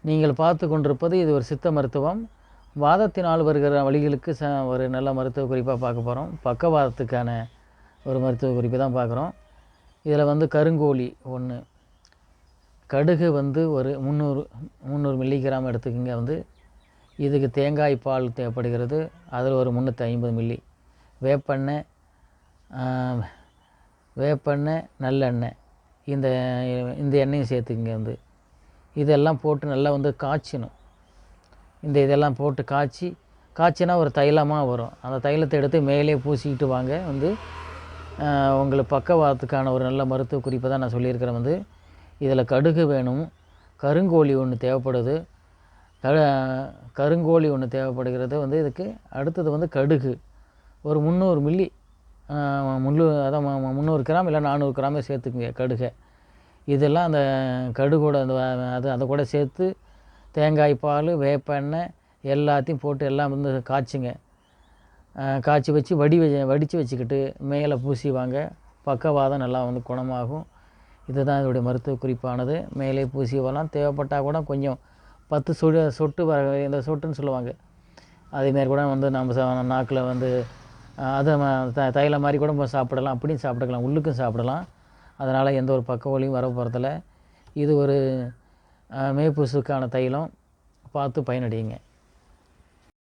நீங்கள் பார்த்து கொண்டிருப்பது இது ஒரு சித்த மருத்துவம். வாதத்தினால் வருகிற வலிகளுக்கு ஒரு நல்ல மருத்துவ குறிப்பாக பார்க்க போகிறோம். பக்கவாதத்துக்கான ஒரு மருத்துவ குறிப்பு தான் பார்க்குறோம். இதில் வந்து கருங்கோழி 1, கடுகு வந்து ஒரு 300 மில்லிகிராம் எடுத்துக்கோங்க. வந்து இதுக்கு தேங்காய் பால் தேவைப்படுகிறது, அதில் ஒரு 350 மில்லி. வேப்பெண்ணெய், நல்லெண்ணெய், இந்த எண்ணெயும் சேர்த்துக்குங்க. வந்து இதெல்லாம் போட்டு நல்லா வந்து காய்ச்சணும். இதெல்லாம் போட்டு காய்ச்சினா ஒரு தைலமாக வரும். அந்த தைலத்தை எடுத்து மேலே பூசிக்கிட்டு வாங்க. வந்து உங்களுக்கு பக்கவாதத்துக்கான ஒரு நல்ல மருத்துவ குறிப்பை தான் நான் சொல்லியிருக்கிறேன். வந்து இதில் கடுகு வேணும், கருங்கோழி 1 தேவைப்படுது, கருங்கோழி 1 தேவைப்படுகிறது. வந்து இதுக்கு அடுத்தது வந்து கடுகு ஒரு 300 மில்லி, அதான் 300 கிராம் இல்லை 400 கிராமே சேர்த்துக்குங்க கடுகை. இதெல்லாம் அந்த கடுகோட அதை கூட சேர்த்து தேங்காய் பால், வேப்பெண்ணெய் எல்லாத்தையும் போட்டு எல்லாம் வந்து காய்ச்சுங்க. காய்ச்சி வச்சு வடித்து வச்சுக்கிட்டு மேலே பூசி வாங்க. பக்கவாதம் நல்லா வந்து குணமாகும். இதுதான் இதோடைய மருத்துவ குறிப்பானது. மேலே பூசி வரலாம். தேவைப்பட்டால் கூட கொஞ்சம் 10 சொட்டு இந்த சொட்டுன்னு சொல்லுவாங்க, அதேமாரி கூட வந்து நம்ம நாக்கில் வந்து அதை தைலம் மாதிரி கூட சாப்பிடலாம். அப்படியும் சாப்பிட்டுக்கலாம், உள்ளுக்கும் சாப்பிடலாம். அதனால் எந்த ஒரு பக்க வலியும் வர போகிறதில்ல. இது ஒரு மேற்பூசுக்கான தைலம். பார்த்து பயனடையுங்க.